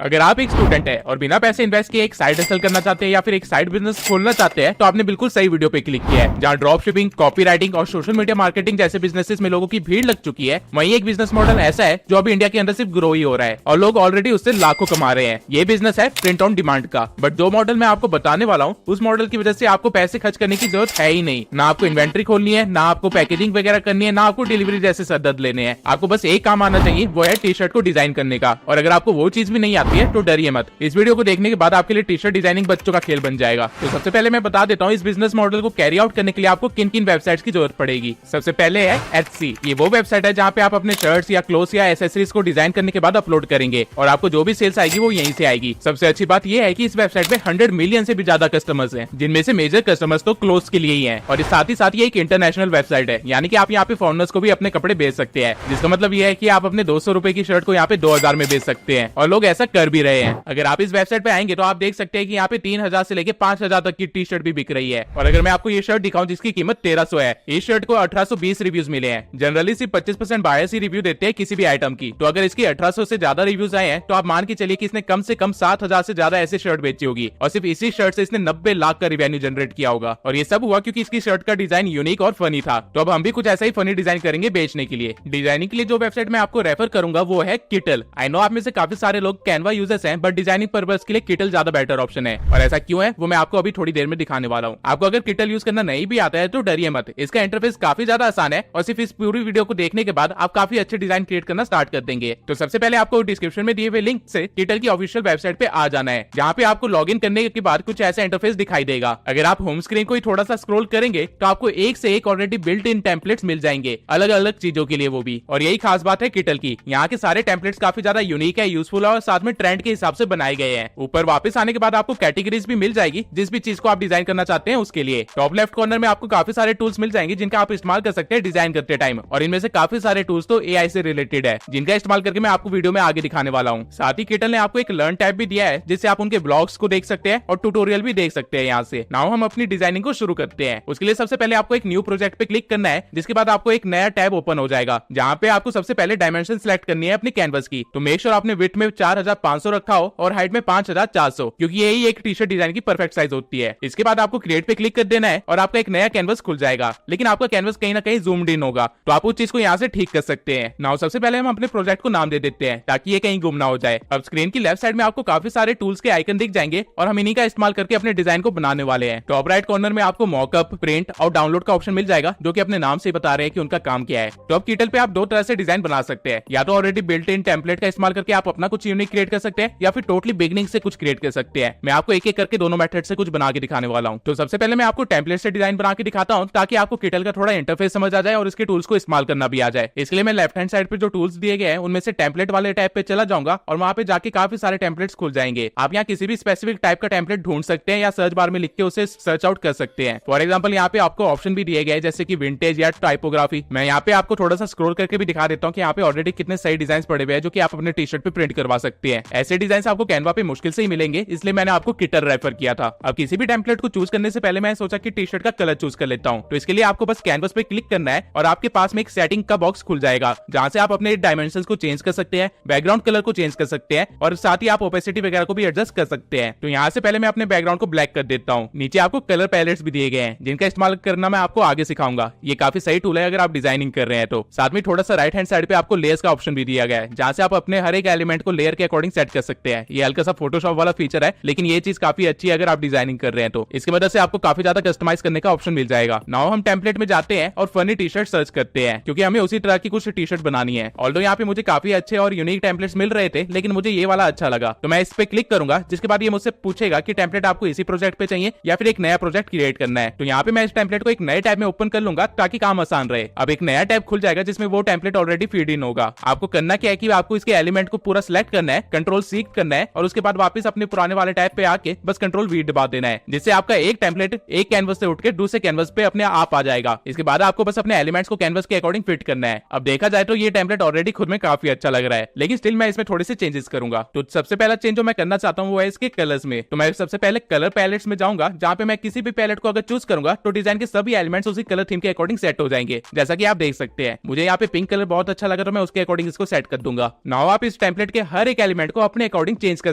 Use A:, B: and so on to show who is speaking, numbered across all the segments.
A: अगर आप एक स्टूडेंट है और बिना पैसे इन्वेस्ट किए एक साइड हसल करना चाहते हैं या फिर एक साइड बिजनेस खोलना चाहते हैं तो आपने बिल्कुल सही वीडियो पे क्लिक किया है। जहां ड्रॉप शिपिंग, कॉपी राइटिंग और सोशल मीडिया मार्केटिंग जैसे बिजनेसेस में लोगों की भीड़ लग चुकी है, वहीं एक बिजनेस मॉडल ऐसा है जो अभी इंडिया के अंदर सिर्फ ग्रो ही हो रहा है और लोग ऑलरेडी उससे लाखों कमा रहे हैं। ये बिजनेस है प्रिंट ऑन डिमांड का। बट जो मॉडल मैं आपको बताने वाला हूँ उस मॉडल की वजह से आपको पैसे खर्च करने की जरूरत है ही नहीं। ना आपको इन्वेंट्री खोलनी है, ना आपको पैकेजिंग वगैरह करनी है, ना आपको डिलीवरी जैसे सरदर्द लेने हैं। आपको बस एक काम आना चाहिए, वो है टी शर्ट को डिजाइन करने का। और अगर आपको वो चीज भी नहीं आती है तो डरिए मत, इस वीडियो को देखने के बाद आपके लिए टी शर्ट डिजाइनिंग बच्चों का खेल बन जाएगा। तो सबसे पहले मैं बता देता हूँ इस बिजनेस मॉडल को कैरी आउट करने के लिए आपको किन किन वेबसाइट्स की जरूरत पड़ेगी। सबसे पहले है Etsy। ये वो वेबसाइट है जहाँ पे आप अपने शर्ट्स या क्लोथ्स या एसेसरीज को डिजाइन करने के बाद अपलोड करेंगे और आपको जो भी सेल्स आएगी वो यहीं से आएगी। सबसे अच्छी बात ये है कि इस वेबसाइट पे 100 मिलियन से भी ज्यादा कस्टमर्स हैं, जिनमें से मेजर कस्टमर्स तो क्लोथ्स के लिए ही हैं। और साथ ही साथ ये एक इंटरनेशनल वेबसाइट है, यानी कि आप यहाँ पे फॉरनर्स को भी अपने कपड़े बेच सकते हैं, जिसका मतलब ये है कि आप अपने 200 रुपए की शर्ट को यहाँ पे 2000 में बेच सकते हैं और लोग ऐसा कर भी रहे हैं। अगर आप इस वेबसाइट पे आएंगे तो आप देख सकते हैं कि यहाँ पे 3000 से लेके 5000 तक की टी शर्ट भी बिक रही है। और अगर मैं आपको ये शर्ट दिखाऊं जिसकी कीमत 1300 है, इस शर्ट को 1820 रिव्यूज मिले हैं। जनरली सिर्फ 25% बायर्स ही रिव्यू देते हैं किसी भी आइटम की, तो अगर इसकी 1800 से ज्यादा रिव्यूज आए हैं तो आप मान के चलिए कि इसने कम से कम 7000 से ज्यादा ऐसे शर्ट बेची होगी और सिर्फ इसी शर्ट से इसने 90 लाख का रिवेन्यू जनरेट किया होगा। और ये सब हुआ क्योंकि इसकी शर्ट का डिजाइन यूनिक और फनी था। तो अब हम भी कुछ ऐसा ही फनी डिजाइन करेंगे बेचने के लिए। डिजाइनिंग के लिए जो वेबसाइट मैं आपको रेफर करूंगा वो है किटल। आई नो आप में से काफी सारे लोग कैनवा यूजर्स हैं, बट डिजाइनिंग पर्पस के लिए किटल ज्यादा बेटर ऑप्शन है। और ऐसा क्यों है वो मैं आपको अभी थोड़ी देर में दिखाने वाला हूँ। आपको अगर किटल यूज करना नहीं भी आता है तो डरिए मत, इसका इंटरफेस काफी ज्यादा आसान है और सिर्फ इस पूरी वीडियो को देखने के बाद आप काफी अच्छे डिजाइन क्रिएट करना स्टार्ट कर देंगे। तो सबसे पहले आपको डिस्क्रिप्शन में दिए हुए लिंक से किटल की ऑफिशियल वेबसाइट पे आ जाना है, जहाँ पे आपको लॉग इन करने के बाद कुछ ऐसा इंटरफेस दिखाई देगा। अगर आप होम स्क्रीन को ही थोड़ा सा स्क्रॉल करेंगे तो आपको एक से एक ऑलरेडी बिल्ट इन टेम्पलेट्स मिल जाएंगे, अलग अलग चीजों के लिए वो भी। और यही खास बात है किटल की, यहाँ के सारे टेम्पलेट्स काफी ज्यादा यूनिक है, यूजफुल है और साथ में ट्रेंड के हिसाब से बनाए गए हैं। ऊपर वापस आने के बाद आपको कैटेगरीज भी मिल जाएगी जिस भी चीज को आप डिजाइन करना चाहते हैं उसके लिए। टॉप लेफ्ट कॉर्नर में आपको काफी सारे टूल्स मिल जाएंगे जिनका आप इस्तेमाल कर सकते हैं डिजाइन करते टाइम, और इनमें से काफी सारे टूल्स तो एआई से रिलेटेड है जिनका इस्तेमाल करके मैं आपको वीडियो में आगे दिखाने वाला हूँ। साथ ही किटल ने आपको एक लर्न टैब भी दिया है जिससे आप उनके ब्लॉग्स को देख सकते हैं और ट्यूटोरियल भी देख सकते हैं। यहाँ से नाउ हम अपनी डिजाइनिंग को शुरू करते हैं। उसके लिए सबसे पहले आपको एक न्यू प्रोजेक्ट पे क्लिक करना है, जिसके बाद आपको एक नया टैब ओपन हो जाएगा जहाँ पे आपको सबसे पहले डायमेंशन सिलेक्ट करनी है अपनी कैनवस की। तो मेक श्योर आपने विड्थ में 4500 रखा हो और हाइट में 5400, क्योंकि यही एक टी शर्ट डिजाइन की परफेक्ट साइज होती है। इसके बाद आपको क्रिएट पे क्लिक कर देना है और आपका एक नया कैनवस खुल जाएगा, लेकिन आपका कैनवस कहीं ना कहीं जूम्ड इन होगा, तो आप उस चीज को यहाँ से ठीक कर सकते हैं। नाउ सबसे पहले हम अपने प्रोजेक्ट को नाम दे देते हैं ताकि ये कहीं गुम ना हो जाए। अब स्क्रीन की लेफ्ट साइड में आपको काफी सारे टूल्स के आइकन दिख जाएंगे और हम इन्हीं का इस्तेमाल करके अपने डिजाइन को बनाने वाले हैं। टॉप राइट कॉर्नर में आपको मॉकअप, प्रिंट और डाउनलोड का ऑप्शन मिल जाएगा, जो कि अपने नाम से बता रहे हैं कि उनका काम क्या है। तो अब किटल पे आप दो तरह से डिजाइन बना सकते हैं, या तो ऑलरेडी बिल्ट इन टेम्पलेट का इस्तेमाल करके आप अपना कुछ यूनिक क्रिएट कर सकते हैं, या फिर टोटली बिगनिंग से कुछ क्रिएट कर सकते हैं। मैं आपको एक एक करके दोनों मेथड से कुछ बना के दिखाने वाला हूँ। तो सबसे पहले मैं आपको टेम्पलेट से डिजाइन बना के दिखाता हूँ ताकि आपको किटल का थोड़ा इंटरफेस समझ आ जाए और इसके टूल्स को इस्तेमाल करना भी आ जाए। इसके लिए मैं लेफ्ट हैंड साइड पे जो टूल्स दिए गए हैं उनमें से टेम्पलेट वाले टैब पे चला जाऊंगा और वहां पे जाके काफी सारे टेम्पलेट्स खुल जाएंगे। आप यहाँ किसी भी स्पेसिफिक टाइप का टेम्पलेट ढूंढ सकते हैं या सर्च बार में लिख के उसे सर्च आउट कर सकते हैं। फॉर एग्जाम्पल यहाँ पे आपको ऑप्शन भी दिए गए जैसे कि विंटेज या टाइपोग्राफी। मैं यहाँ पे आपको थोड़ा सा स्क्रॉल करके भी दिखा देता हूँ कि यहाँ पे ऑलरेडी कितने सही डिजाइन पड़े हुए हैं जो कि आप अपने टी शर्ट पे प्रिंट करवा सकते हैं। ऐसे डिजाइन आपको कैनवा पे मुश्किल से ही मिलेंगे, इसलिए मैंने आपको किटल रेफर किया था। अब किसी भी टेम्पलेट को चूज करने से पहले मैं सोचा कि टी शर्ट का कलर चूज कर लेता हूँ। तो इसके लिए आपको बस कैनवस पे क्लिक करना है और आपके पास में एक सेटिंग का बॉक्स खुल जाएगा जहाँ से आप अपने डायमेंशंस को चेंज कर सकते हैं, बैकग्राउंड कलर को चेंज कर सकते हैं और साथ ही आप ओपेसिटी वगैरह को भी एडजस्ट कर सकते हैं। तो यहाँ से पहले मैं अपने बैकग्राउंड को ब्लैक कर देता हूँ। नीचे आपको कलर पैलेट्स भी दिए गए हैं जिनका इस्तेमाल करना मैं आपको आगे सिखाऊंगा। ये काफी सही टूल है अगर आप डिजाइनिंग कर रहे हैं तो। साथ में थोड़ा सा राइट हैंड साइड पे आपको लेयर्स का ऑप्शन भी दिया गया है जहाँ से आप अपने हर एक एलिमेंट को लेयर के अकॉर्डिंग सेट कर सकते हैं। ये हल्का सा फोटोशॉप वाला फीचर है, लेकिन ये चीज काफी अच्छी है अगर आप डिजाइनिंग कर रहे हैं तो। इसकी मदद से आपको काफी ज्यादा कस्टमाइज करने का ऑप्शन मिल जाएगा। नाउ हम टेम्पलेट में जाते हैं और फनी टी शर्ट सर्च करते हैं क्योंकि हमें उसी तरह की कुछ टी शर्ट बनानी है। ऑल्दो यहाँ पे मुझे काफी अच्छे और यूनिक टेम्पलेट्स मिल रहे थे, लेकिन मुझे ये वाला अच्छा लगा तो मैं इस पे क्लिक करूंगा, जिसके बाद ये मुझसे पूछेगा कि टेम्पलेट आपको इसी प्रोजेक्ट पे चाहिए या फिर एक नया प्रोजेक्ट क्रिएट करना है। तो यहाँ पे मैं इस टेम्पलेट को एक नए टैब में ओपन कर लूंगा ताकि काम आसान रहे। अब एक नया टैब खुल जाएगा जिसमें वो टेम्पलेट ऑलरेडी फीड इन होगा। आपको करना क्या है कि आपको इसके एलिमेंट को पूरा सिलेक्ट करना है, कंट्रोल सी करना है और उसके बाद वापस अपने पुराने वाले टैब पे आके बस कंट्रोल वी दबा देना है, जिससे आपका एक टेम्पलेट एक कैनवस से उठ के दूसरे कैनवस पे अपने आप आ जाएगा। इसके बाद आपको बस अपने एलिमेंट्स को कैनवस के अकॉर्डिंग फिट करना है। अब देखा जाए तो ये टेम्पलेट ऑलरेडी खुद में काफी अच्छा लग रहा है, लेकिन स्टिल मैं इसमें थोड़े से चेंजेस करूंगा। तो सबसे पहला चेंज जो मैं करना चाहता हूँ वो है इसके कलर्स में। तो मैं सबसे पहले कलर पैलेट्स में जाऊंगा, जहाँ पे मैं किसी भी पैलेट को अगर चूज करूंगा तो डिजाइन के सभी एलिमेंट्स उसी कलर थीम के अकॉर्डिंग सेट हो जाएंगे। जैसा कि आप देख सकते हैं मुझे यहाँ पे पिंक कलर बहुत अच्छा लगा तो मैं उसके अकॉर्डिंग इसको सेट कर दूंगा। नाउ आप इस टेम्पलेट के हर एक एलिमेंट कंटेंट को अपने अकॉर्डिंग चेंज कर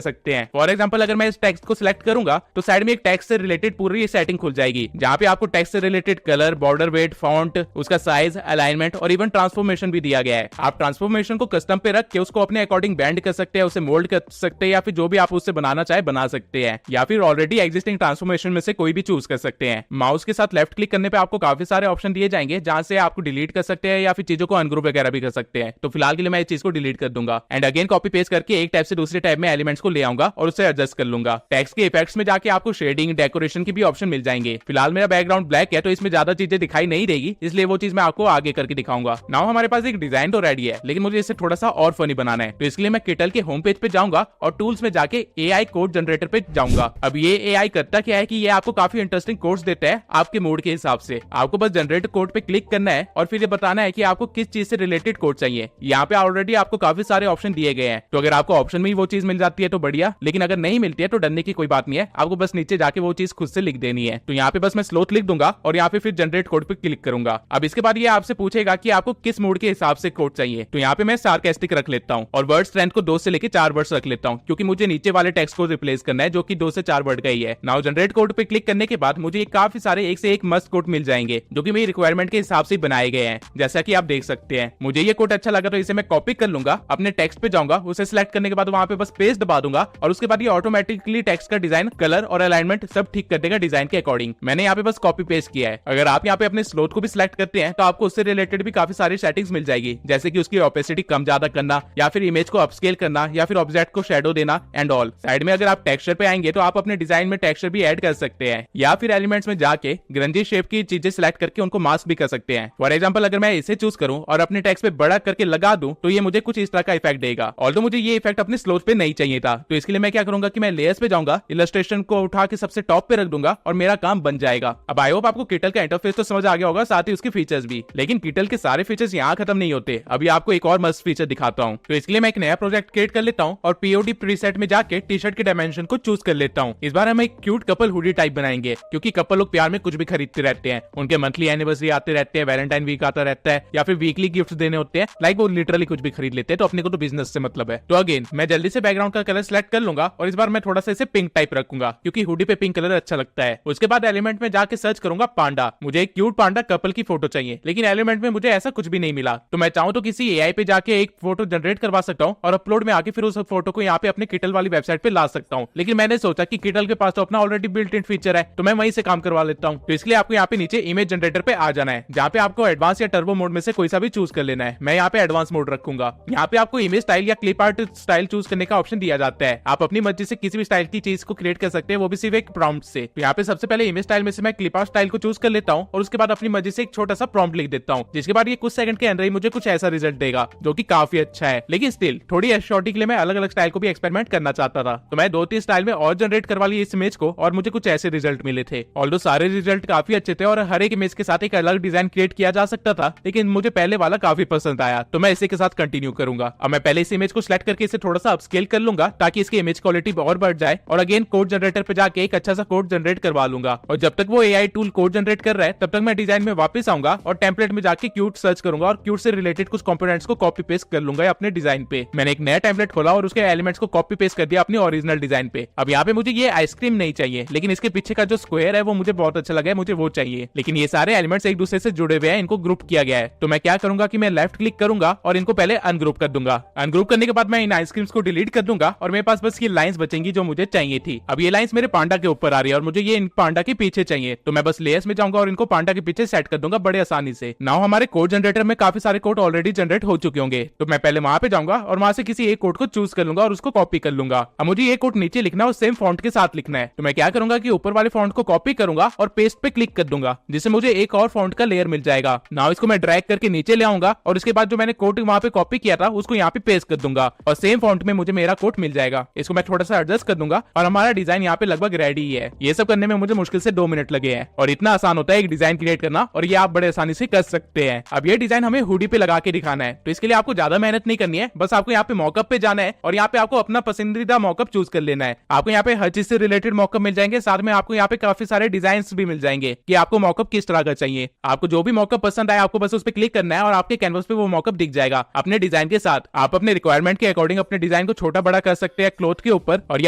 A: सकते हैं। फॉर एग्जाम्पल अगर मैं इस टेक्स्ट को सिलेक्ट करूंगा तो साइड में एक टेक्स्ट से रिलेटेड पूरी सेटिंग खुल जाएगी, जहां पे आपको टेक्स्ट से related colour, border weight, font, उसका साइज, अलाइनमेंट और इवन ट्रांसफॉर्मेशन भी दिया गया है। आप ट्रांसफॉर्मेशन को कस्टम पे रख के उसको अपने अकॉर्डिंग बैंड कर सकते हैं, उसे मोल्ड कर सकते हैं, या फिर जो भी आप उससे बनाना चाहे बना सकते हैं, या फिर ऑलरेडी एग्जिस्टिंग ट्रांसफॉर्मेशन में से कोई भी चूज कर सकते हैं। माउस के साथ लेफ्ट क्लिक करने पे आपको काफी सारे ऑप्शन दिए जाएंगे, जहां से आपको डिलीट कर सकते हैं या फिर चीजों को अनग्रुप वगैरह भी कर सकते हैं। तो फिलहाल के लिए मैं इस चीज को डिलीट कर दूंगा एंड अगेन कॉपी पेस्ट करके एक टैब से दूसरे टैब में एलिमेंट्स को ले आऊंगा और उसे एडजस्ट कर लूंगा। टेक्स्ट के इफेक्ट्स में जाके आपको शेडिंग, डेकोरेशन की भी ऑप्शन मिल जाएंगे। फिलहाल मेरा बैकग्राउंड ब्लैक है तो इसमें ज्यादा चीजें दिखाई नहीं देगी, इसलिए वो चीज मैं आपको आगे करके दिखाऊंगा। नाउ हमारे पास एक डिजाइन तो रेडी है, लेकिन मुझे इसे थोड़ा सा और फनी बनाना है। तो इसके लिए मैं किटल के होम पेज पे जाऊंगा और टूल्स में जाके एआई कोड जनरेटर पे जाऊंगा। अब ये एआई करता क्या है कि ये आपको काफी इंटरेस्टिंग कोड्स देता है आपके मूड के हिसाब से। आपको बस जनरेट कोड पे क्लिक करना है और फिर ये बताना है कि आपको किस चीज से रिलेटेड कोड चाहिए। यहाँ पे ऑलरेडी आपको काफी सारे ऑप्शन दिए गए हैं, तो अगर आपको ऑप्शन में ही वो चीज मिल जाती है तो बढ़िया, लेकिन अगर नहीं मिलती है तो डरने की कोई बात नहीं है, आपको बस नीचे जाके वो चीज खुद से लिख देनी है। तो यहाँ पे बस मैं स्लोथ लिख दूंगा और यहाँ पे फिर जनरेट कोड पे क्लिक करूंगा। अब इसके बाद ये आपसे पूछेगा कि आपको किस मूड के हिसाब से कोड चाहिए। तो यहाँ पे मैं सार्कास्टिक रख लेता हूँ और वर्ड स्ट्रेंथ को 2 से लेकर 4 वर्ड्स रख लेता हूँ, क्योंकि मुझे नीचे वाले टेक्स्ट को रिप्लेस करना है जो कि 2 से 4 वर्ड का ही है। नाउ जनरेट कोड पे क्लिक करने के बाद मुझे काफी सारे एक से एक मस्त कोड मिल जाएंगे, जो कि मेरी रिक्वायरमेंट के हिसाब से बनाए गए हैं, जैसा कि आप देख सकते हैं। मुझे ये कोड अच्छा लगा तो इसे मैं कॉपी कर लूंगा, अपने टेक्स्ट पे जाऊंगा, उसे सिलेक्ट करने के बाद वहां पे बस पेस्ट दबा दूंगा और उसके बाद ये ऑटोमेटिकली टेक्स्ट का डिजाइन, कलर और अलाइनमेंट सब ठीक कर देगा डिजाइन के अकॉर्डिंग। मैंने यहाँ पे बस कॉपी पेस्ट किया है। अगर आप यहाँ पे अपने स्लोथ को भी सिलेक्ट करते हैं तो आपको उससे रिलेटेड भी काफी सारी सेटिंग्स मिल जाएगी, जैसे कि उसकी ऑपेसिटी कम ज्यादा करना, या फिर इमेज को अपस्केल करना, या फिर ऑब्जेक्ट को शेडो देना एंड ऑल। साइड में अगर आप टेक्सचर पे आएंगे तो आप अपने डिजाइन में टेक्सचर भी ऐड कर सकते हैं, या फिर एलिमेंट्स में जाके ग्रंजी शेप की चीजें सिलेक्ट करके उनको मास्क भी कर सकते हैं। फॉर एग्जाम्पल अगर मैं इसे चूज करूं और अपने टेक्स्ट पे बड़ा करके लगा दूं तो ये मुझे कुछ इस तरह का इफेक्ट देगा। ऑल्दो मुझे ये इफेक्ट अपने स्लोथ पे नहीं चाहिए था, तो इसके लिए मैं क्या करूंगा कि मैं लेयर्स पे जाऊंगा, इलस्ट्रेशन को उठा के सबसे टॉप पे रख दूंगा और मेरा काम बन जाएगा। अब आई होप आपको किटल का इंटरफेस तो समझ आ गया होगा, साथ ही उसके फीचर्स भी। लेकिन किटल के सारे फीचर्स यहाँ खत्म नहीं होते, अभी आपको एक और मस्त फीचर दिखाता हूँ। तो इसके लिए मैं एक नया प्रोजेक्ट क्रिएट कर लेता हूँ और पीओडी प्रीसेट में जाके टी शर्ट के डायमेंशन को चूज कर लेता हूँ। इस बार हम एक क्यूट कपल हुडी टाइप बनाएंगे, क्योंकि कपल लोग प्यार में कुछ भी खरीदते रहते हैं। उनके मंथली एनिवर्सरी आते रहते हैं, वैलेंटाइन वीक आता रहता है, या फिर वीकली गिफ्ट देने होते हैं, लाइक वो लिटरली कुछ भी खरीद लेते हैं। तो अपने को तो बिजनेस से मतलब है। तो अगेन मैं जल्दी से बैकग्राउंड का कलर सेलेक्ट कर लूंगा और इस बार मैं थोड़ा सा इसे पिंक टाइप रखूंगा, क्योंकि हुडी पे पिंक कलर अच्छा लगता है। उसके बाद एलिमेंट में जाके सर्च करूंगा पांडा। मुझे एक क्यूट पांडा कपल की फोटो चाहिए, लेकिन एलिमेंट में मुझे ऐसा कुछ भी नहीं मिला। तो मैं चाहूं तो किसी एआई पे जाके एक फोटो जनरेट करवा सकता हूं और अपलोड में आके फिर उस फोटो को यहाँ पे अपने किटल वाली वेबसाइट पे ला सकता हूँ। लेकिन मैंने सोचा कि किटल के पास तो अपना ऑलरेडी बिल्ट इन फीचर है, तो मैं वहीं से काम करवा लेता हूँ। तो इसलिए आपको यहाँ पे नीचे इमेज जनरेटर पे आ जाना है, जहाँ पे आपको एडवांस या टर्बो मोड में से कोई सा भी चूज कर लेना है। मैं यहाँ पे एडवांस मोड रखूंगा। यहाँ पे आपको इमेज स्टाइल या क्लिप आर्ट स्टाइल चूज करने का ऑप्शन दिया जाता है। आप अपनी मर्जी से किसी भी स्टाइल की चीज को क्रिएट कर सकते हैं, वो भी सिर्फ एक प्रॉम्प्ट से। तो यहाँ पे सबसे पहले इमेज स्टाइल में से मैं क्लिप आर्ट स्टाइल को चूज कर लेता हूँ और उसके बाद अपनी मर्जी से एक छोटा सा प्रॉम्प्ट लिख देता हूँ, जिसके बाद ये कुछ सेकंड के अंदर ही मुझे कुछ ऐसा रिजल्ट देगा, जो कि काफी अच्छा है। लेकिन स्टिल थोड़ी एस्थेटिक के लिए मैं अलग अलग स्टाइल को भी एक्सपेरिमेंट करना चाहता था, तो मैं 2-3 स्टाइल में और जनरेट करवा ली इस इमेज को और मुझे कुछ ऐसे रिजल्ट मिले थे। ऑल्दो सारे रिजल्ट काफी अच्छे थे और हर एक इमेज के साथ एक अलग डिजाइन क्रिएट किया जा सकता था, लेकिन मुझे पहले वाला काफी पसंद आया, तो मैं इसी के साथ कंटिन्यू करूंगा। अब मैं पहले इस इमेज को सिलेक्ट करके इसे थोड़ा सा अपस्केल कर लूंगा ताकि इसकी इमेज क्वालिटी और बढ़ जाए, और अगेन कोड जनरेटर पे जाके एक अच्छा सा कोड जनरेट करवा लूंगा। और जब तक वो एआई टूल कोड जनरेट कर रहा है तब तक मैं डिजाइन में वापस आऊंगा और टेम्पलेट में जाके क्यूट सर्च करूंगा और क्यूट से रिलेटेड कुछ कंपोनेंट्स को कॉपी पेस्ट कर लूंगा अपने डिजाइन पे। मैंने एक नया टेम्पलेट खोला और उसके एलिमेंट्स को कॉपी पेस्ट कर दिया अपनी ओरिजिनल डिजाइन पे। अब यहाँ पे मुझे ये आइसक्रीम नहीं चाहिए, लेकिन इसके पीछे का जो स्क्वायर है वो मुझे बहुत अच्छा लगा है, मुझे वो चाहिए। लेकिन ये सारे एलिमेंट्स एक दूसरे से जुड़े हुए हैं, इनको ग्रुप किया गया है। तो मैं क्या करूंगा कि मैं लेफ्ट क्लिक करूंगा और इनको पहले अनग्रुप कर दूंगा। अनग्रुप करने के बाद मैं इन आइसक्रीम्स को डिलीट कर दूंगा और मेरे पास बस ये लाइंस बचेंगी जो मुझे चाहिए थी। अब ये लाइंस मेरे पांडा के ऊपर आ रही है और मुझे ये इन पांडा के पीछे चाहिए, तो मैं बस लेयर्स में जाऊंगा और इनको पांडा के पीछे सेट कर दूंगा बड़े आसानी से। नाउ हमारे कोड जनरेटर में काफी सारे कोड ऑलरेडी जनरेट हो चुके होंगे, तो मैं पहले वहां पे जाऊंगा और वहां से किसी एक कोड को चूज कर लूंगा और उसको कॉपी कर लूंगा। अब मुझे ये कोड नीचे लिखना है और सेम फॉन्ट के साथ लिखना है, तो मैं क्या करूंगा कि ऊपर वाले फॉन्ट को कॉपी करूंगा और पेस्ट पे क्लिक कर दूंगा, जिससे मुझे एक और फॉन्ट का लेयर मिल जाएगा। नाउ इसको मैं ड्रैग करके नीचे ले आऊंगा और उसके बाद जो मैंने कोड वहां पे कॉपी किया था उसको यहाँ पे पेस्ट कर दूंगा और सेम फॉन्ट में मुझे मेरा कोड मिल जाएगा। इसको मैं थोड़ा सा एडजस्ट कर दूंगा और हमारा डिजाइन यहाँ पे लगभग रेडी है। ये सब करने में मुझे मुश्किल से 2 मिनट लगे हैं और इतना आसान होता है एक डिजाइन क्रिएट करना, और ये आप बड़े आसानी से कर सकते हैं। अब ये डिजाइन हमें हुडी पे लगा के दिखाना है, तो इसके लिए आपको ज्यादा मेहनत नहीं करनी है, बस आपको यहाँ पे मॉकअप पे जाना है और यहाँ पे आपको अपना पसंदीदा मॉकअप चूज कर लेना है। आपको यहाँ पे हर चीज से रिलेटेड मॉकअप मिल जाएंगे, साथ में आपको यहाँ पे काफी सारे डिजाइन भी मिल जाएंगे कि आपको मॉकअप किस तरह का चाहिए। आपको जो भी मॉकअप पसंद आए आपको बस उस पर क्लिक करना है और आपके कैनवस पे वो मॉकअप दिख जाएगा अपने डिजाइन के साथ। आप अपने रिक्वायरमेंट के अकॉर्डिंग अपने अपने डिजाइन को छोटा बड़ा कर सकते हैं क्लॉथ के ऊपर, और ये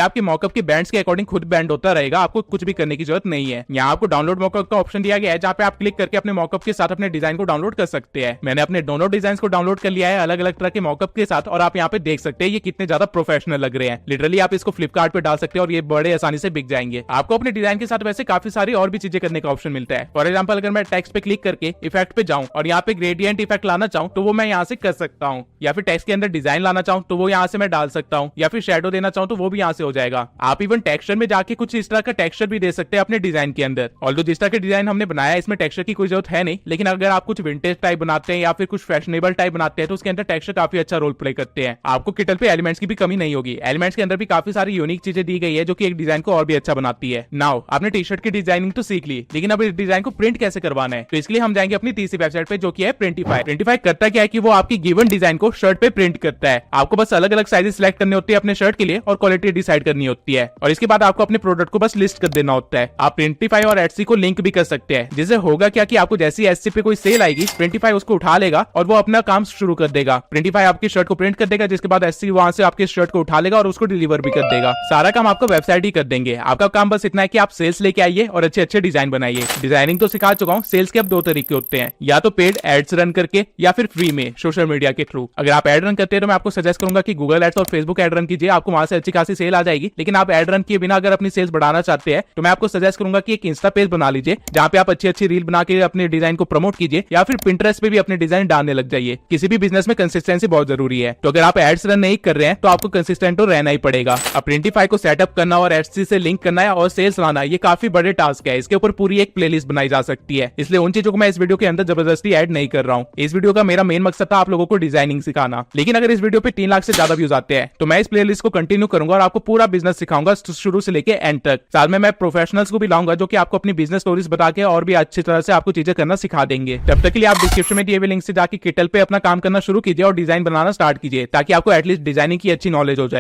A: आपके मॉकअप के बैंड्स के अकॉर्डिंग खुद बैंड होता रहेगा, आपको कुछ भी करने की जरूरत नहीं है। यहाँ आपको डाउनलोड मॉकअप का ऑप्शन दिया गया है, जहाँ पे आप क्लिक करके अपने मॉकअप के साथ अपने डिजाइन को डाउनलोड कर सकते हैं। मैंने अपने दोनों डिजाइन को डाउनलोड कर लिया है अलग अलग तरह के मॉकअप के साथ, और आप यहाँ पे देख सकते हैं ये कितने ज्यादा प्रोफेशनल लग रहे हैं। लिटरली आप इसको फ्लिपकार्ट पे डाल सकते हैं और ये बड़े आसानी से बिक जाएंगे। आपको अपने डिजाइन के साथ वैसे काफी सारी और भी चीजें करने का ऑप्शन मिलता है। फॉर एग्जाम्पल अगर मैं टेक्स्ट पे क्लिक करके इफेक्ट पे जाऊं और यहाँ पे ग्रेडियंट इफेक्ट लाना चाहूँ तो वो मैं यहाँ से कर सकता हूँ, या फिर टेक्स्ट के अंदर डिजाइन लाना चाहूँ तो वो यहाँ से मैं डाल सकता हूँ, या फिर शेडो देना चाहूँ तो वो भी यहाँ से हो जाएगा। आप इवन टेक्सचर में जाके कुछ इस तरह का टेक्सचर भी दे सकते हैं अपने डिजाइन के अंदर। ऑल्दो जिस तरह के डिजाइन हमने बनाया है इसमें टेक्सचर की कोई जरूरत है नहीं, लेकिन अगर आप कुछ विंटेज टाइप बनाते हैं या फिर कुछ फैशनेबल टाइप बनाते हैं तो उसके अंदर टेक्सचर काफी अच्छा रोल प्ले करते हैं। आपको किटल पे एलिमेंट्स की भी कमी नहीं होगी। एलिमेंट्स के अंदर भी काफी सारी यूनिक चीजें दी गई है जो कि एक डिजाइन को और भी अच्छा बनाती है। नाउ आपने टी शर्ट की डिजाइनिंग तो सीख ली, लेकिन अब इस डिजाइन को प्रिंट कैसे करवाना है, तो इसके लिए हम जाएंगे अपनी तीसरी वेबसाइट पे जो कि है प्रिंटिफाई। प्रिंटिफाई करता क्या है कि वो आपकी गिवन डिजाइन को शर्ट पे प्रिंट करता है। आपको बस अलग अलग साइजेस सिलेक्ट करने होते हैं अपने शर्ट के लिए और क्वालिटी डिसाइड करनी होती है, और इसके बाद आपको अपने प्रोडक्ट को बस लिस्ट कर देना होता है। आप प्रिंटिफाई और एटसी को लिंक भी कर सकते हैं, जिससे होगा क्या कि आपको जैसी एटसी पे कोई सेल आएगी प्रिंटिफाई उसको उठा लेगा और वो अपना काम शुरू कर देगा। प्रिंटिफाई आपकी शर्ट को प्रिंट कर देगा, जिसके बाद एटसी वहां से आपके शर्ट को उठा लेगा और उसको डिलीवर भी कर देगा। सारा काम आपको वेबसाइट ही कर देंगे। आपका काम बस इतना है कि आप सेल्स लेके आइए और अच्छे अच्छे डिजाइन बनाइए। डिजाइनिंग तो सिखा चुका हूँ, सेल्स के अब दो तरीके होते हैं, या तो पेड एड्स रन करके या फिर फ्री में सोशल मीडिया के थ्रू। अगर आप एड रन करते हैं तो मैं आपको सजेस्ट करूंगा कि गूगल एड्स और फेसबुक एड रन कीजिए, आपको वहां से अच्छी खासी सेल आ जाएगी। लेकिन आप एड रन किए बिना अगर अपनी सेल्स बढ़ाना चाहते हैं तो मैं आपको सजेस्ट करूंगा कि एक इंस्टा पेज बना लीजिए, जहां पे आप अच्छी अच्छी रील बना के अपने डिजाइन को प्रमोट कीजिए, या फिर पिंटरेस्ट पे भी अपने डिजाइन डालने लग जाइए। किसी भी बिजनेस में कंसिस्टेंसी बहुत जरूरी है, तो अगर आप एड्स रन नहीं कर रहे हैं तो आपको कंसिस्टेंट तो रहना ही पड़ेगा। अब प्रिंटिफाई को सेटअप करना और एड्स से लिंक करना है और सेल्स लाना, ये काफी बड़े टास्क है। इसके ऊपर पूरी एक प्लेलिस्ट बनाई जा सकती है, इसलिए उन चीजों को मैं इस वीडियो के अंदर जबरदस्ती ऐड नहीं कर रहा हूँ। इस वीडियो का मेरा मेन मकसद था आप लोगों को डिजाइनिंग सिखाना। लेकिन अगर इस वीडियो पे 3 लाख से ज्यादा व्यूज आते हैं तो मैं इस प्लेलिस्ट को कंटिन्यू करूंगा और आपको पूरा बिजनेस सिखाऊंगा शुरू से लेके एंड तक। साथ में मैं प्रोफेशनल्स को भी लाऊंगा जो कि आपको अपनी बिजनेस स्टोरीज बता के और भी अच्छी तरह से आपको चीजें करना सिखा देंगे। तब तक के लिए आप डिस्क्रिप्शन में दिए हुए लिंक से जाके किटल पे अपना काम करना शुरू कीजिए और डिजाइन बनाना स्टार्ट कीजिए, ताकि आपको एटलीस्ट डिजाइनिंग की अच्छी नॉलेज हो जाए।